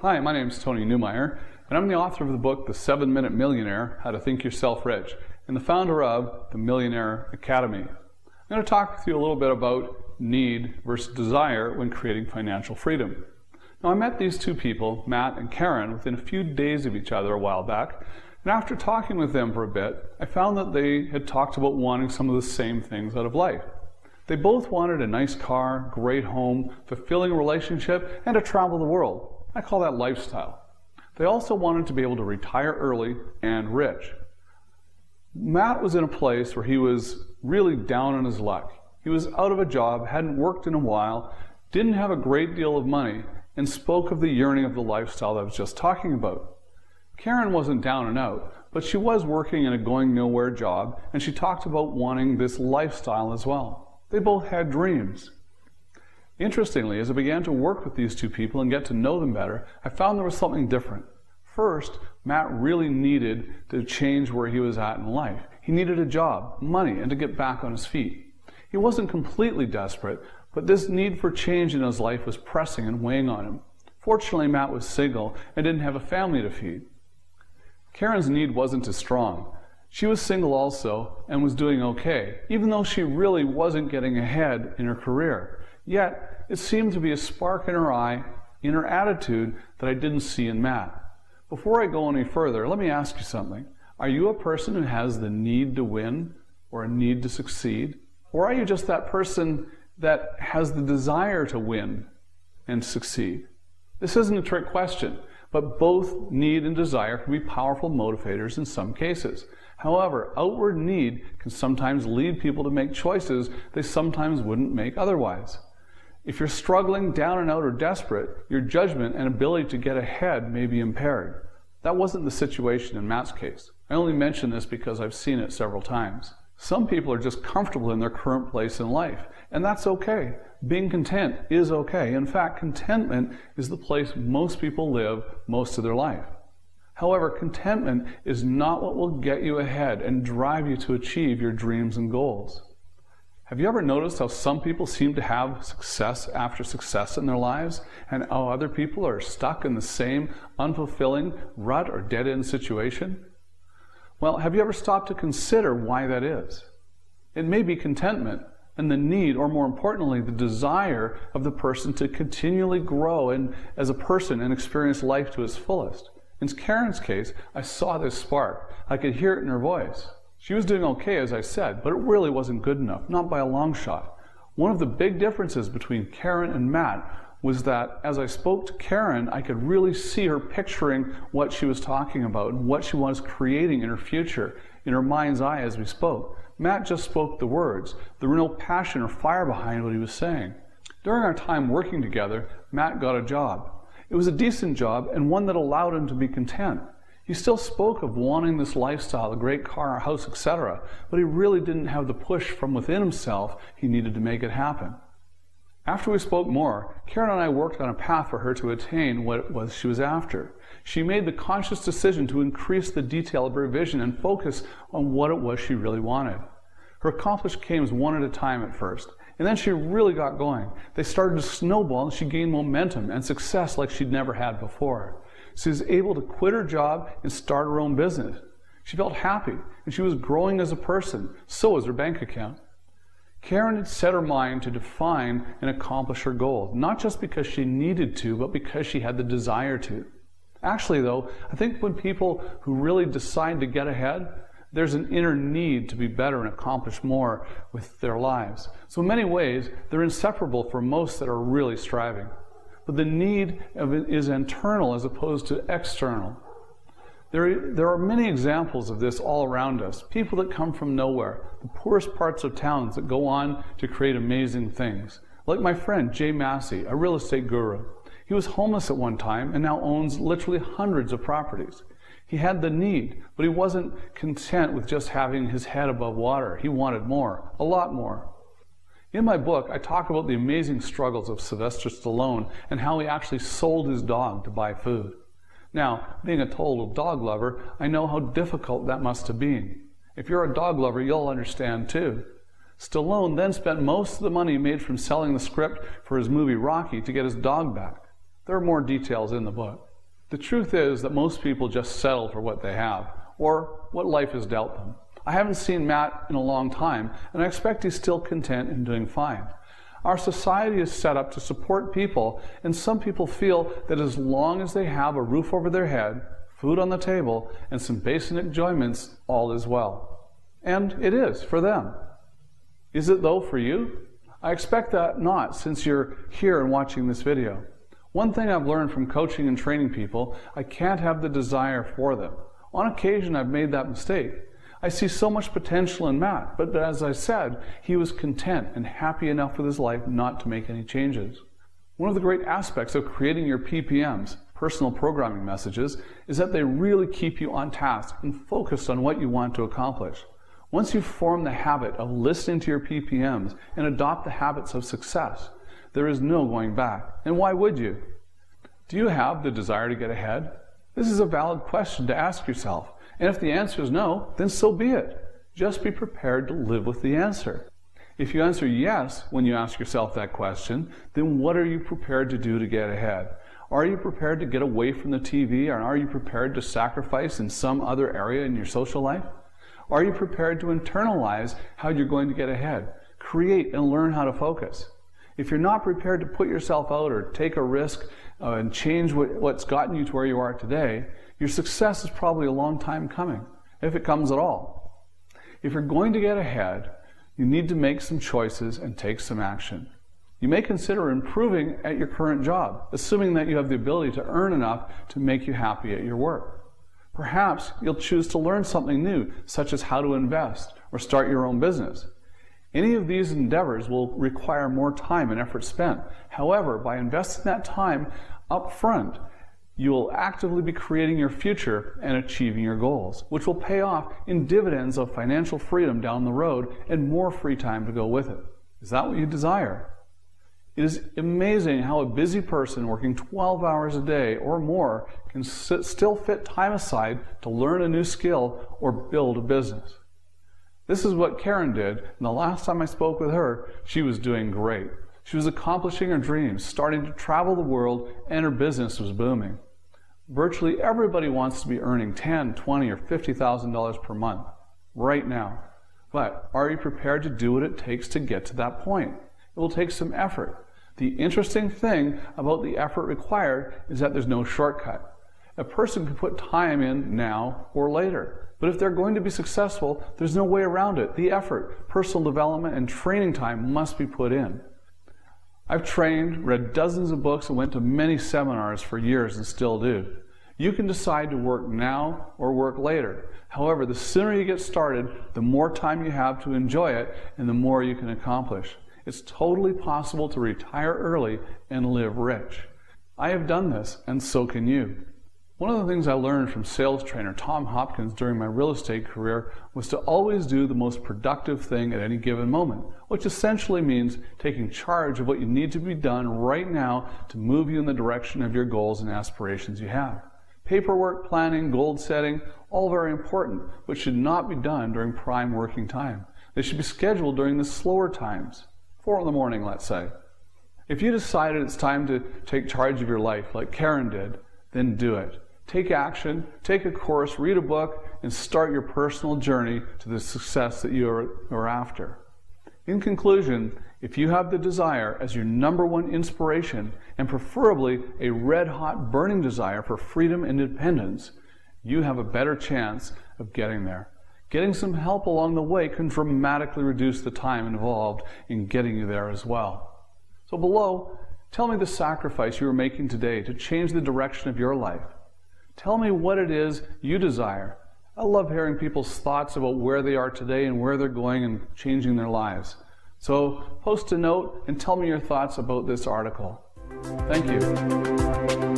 Hi, my name is Tony Neumeyer, and I'm the author of the book, The 7-Minute Millionaire, How to Think Yourself Rich, and the founder of the Millionaire Academy. I'm going to talk with you a little bit about need versus desire when creating financial freedom. Now, I met these two people, Matt and Karen, within a few days of each other a while back, and after talking with them for a bit, I found that they had talked about wanting some of the same things out of life. They both wanted a nice car, great home, fulfilling relationship, and to travel the world. I call that lifestyle. They also wanted to be able to retire early and rich. Matt was in a place where he was really down on his luck. He was out of a job, hadn't worked in a while, didn't have a great deal of money, and spoke of the yearning of the lifestyle that I was just talking about. Karen wasn't down and out, but she was working in a going-nowhere job, and she talked about wanting this lifestyle as well. They both had dreams. Interestingly, as I began to work with these two people and get to know them better, I found there was something different. First, Matt really needed to change where he was at in life. He needed a job, money, and to get back on his feet. He wasn't completely desperate, but this need for change in his life was pressing and weighing on him. Fortunately, Matt was single and didn't have a family to feed. Karen's need wasn't as strong. She was single also and was doing okay, even though she really wasn't getting ahead in her career. Yet, it seemed to be a spark in her eye, in her attitude, that I didn't see in Matt. Before I go any further, let me ask you something. Are you a person who has the need to win or a need to succeed? Or are you just that person that has the desire to win and succeed? This isn't a trick question, but both need and desire can be powerful motivators in some cases. However, outward need can sometimes lead people to make choices they sometimes wouldn't make otherwise. If you're struggling, down and out, or desperate, your judgment and ability to get ahead may be impaired. That wasn't the situation in Matt's case. I only mention this because I've seen it several times. Some people are just comfortable in their current place in life, and that's okay. Being content is okay. In fact, contentment is the place most people live most of their life. However, contentment is not what will get you ahead and drive you to achieve your dreams and goals. Have you ever noticed how some people seem to have success after success in their lives, and how other people are stuck in the same unfulfilling rut or dead-end situation? Well, have you ever stopped to consider why that is? It may be contentment and the need, or more importantly, the desire of the person to continually grow as a person and experience life to its fullest. In Karen's case, I saw this spark. I could hear it in her voice. She was doing okay, as I said, but it really wasn't good enough, not by a long shot. One of the big differences between Karen and Matt was that as I spoke to Karen, I could really see her picturing what she was talking about and what she was creating in her future, in her mind's eye as we spoke. Matt just spoke the words. There were no passion or fire behind what he was saying. During our time working together, Matt got a job. It was a decent job and one that allowed him to be content. He still spoke of wanting this lifestyle, a great car, a house, etc., but he really didn't have the push from within himself he needed to make it happen. After we spoke more, Karen and I worked on a path for her to attain what it was she was after. She made the conscious decision to increase the detail of her vision and focus on what it was she really wanted. Her accomplishments came one at a time at first, and then she really got going. They started to snowball and she gained momentum and success like she'd never had before. She was able to quit her job and start her own business. She felt happy and she was growing as a person. So was her bank account. Karen had set her mind to define and accomplish her goals, not just because she needed to, but because she had the desire to. Actually, though, I think when people who really decide to get ahead, there's an inner need to be better and accomplish more with their lives. So in many ways, they're inseparable for most that are really striving. But the need of it is internal as opposed to external. There are many examples of this all around us. People that come from nowhere, the poorest parts of towns that go on to create amazing things. Like my friend Jay Massey, a real estate guru. He was homeless at one time and now owns literally hundreds of properties. He had the need, but he wasn't content with just having his head above water. He wanted more, a lot more. In my book, I talk about the amazing struggles of Sylvester Stallone and how he actually sold his dog to buy food. Now, being a total dog lover, I know how difficult that must have been. If you're a dog lover, you'll understand too. Stallone then spent most of the money he made from selling the script for his movie Rocky to get his dog back. There are more details in the book. The truth is that most people just settle for what they have, or what life has dealt them. I haven't seen Matt in a long time, and I expect he's still content and doing fine. Our society is set up to support people, and some people feel that as long as they have a roof over their head, food on the table, and some basic enjoyments, all is well. And it is for them. Is it though for you? I expect that not, since you're here and watching this video. One thing I've learned from coaching and training people, I can't have the desire for them. On occasion, I've made that mistake. I see so much potential in Matt, but as I said, he was content and happy enough with his life not to make any changes. One of the great aspects of creating your PPMs, personal programming messages, is that they really keep you on task and focused on what you want to accomplish. Once you form the habit of listening to your PPMs and adopt the habits of success, there is no going back. And why would you? Do you have the desire to get ahead? This is a valid question to ask yourself. And if the answer is no, then so be it. Just be prepared to live with the answer. If you answer yes when you ask yourself that question, then what are you prepared to do to get ahead? Are you prepared to get away from the TV, or are you prepared to sacrifice in some other area in your social life? Are you prepared to internalize how you're going to get ahead? Create and learn how to focus. If you're not prepared to put yourself out or take a risk and change what's gotten you to where you are today, your success is probably a long time coming, if it comes at all. If you're going to get ahead, you need to make some choices and take some action. You may consider improving at your current job, assuming that you have the ability to earn enough to make you happy at your work. Perhaps you'll choose to learn something new, such as how to invest or start your own business. Any of these endeavors will require more time and effort spent. However, by investing that time up front, you will actively be creating your future and achieving your goals, which will pay off in dividends of financial freedom down the road and more free time to go with it. Is that what you desire? It is amazing how a busy person working 12 hours a day or more can still fit time aside to learn a new skill or build a business. This is what Karen did, and the last time I spoke with her, she was doing great. She was accomplishing her dreams, starting to travel the world, and her business was booming. Virtually everybody wants to be earning $10,000, $20,000, or $50,000 per month right now. But are you prepared to do what it takes to get to that point? It will take some effort. The interesting thing about the effort required is that there's no shortcut. A person can put time in now or later. But if they're going to be successful, there's no way around it. The effort, personal development, and training time must be put in. I've trained, read dozens of books, and went to many seminars for years and still do. You can decide to work now or work later. However, the sooner you get started, the more time you have to enjoy it and the more you can accomplish. It's totally possible to retire early and live rich. I have done this, and so can you. One of the things I learned from sales trainer Tom Hopkins during my real estate career was to always do the most productive thing at any given moment, which essentially means taking charge of what you need to be done right now to move you in the direction of your goals and aspirations you have. Paperwork, planning, goal setting, all very important, but should not be done during prime working time. They should be scheduled during the slower times, 4 in the morning, let's say. If you decided it's time to take charge of your life like Karen did, then do it. Take action, take a course, read a book, and start your personal journey to the success that you are after. In conclusion, if you have the desire as your #1 inspiration, and preferably a red-hot burning desire for freedom and independence, you have a better chance of getting there. Getting some help along the way can dramatically reduce the time involved in getting you there as well. So below, tell me the sacrifice you are making today to change the direction of your life. Tell me what it is you desire. I love hearing people's thoughts about where they are today and where they're going and changing their lives. So post a note and tell me your thoughts about this article. Thank you.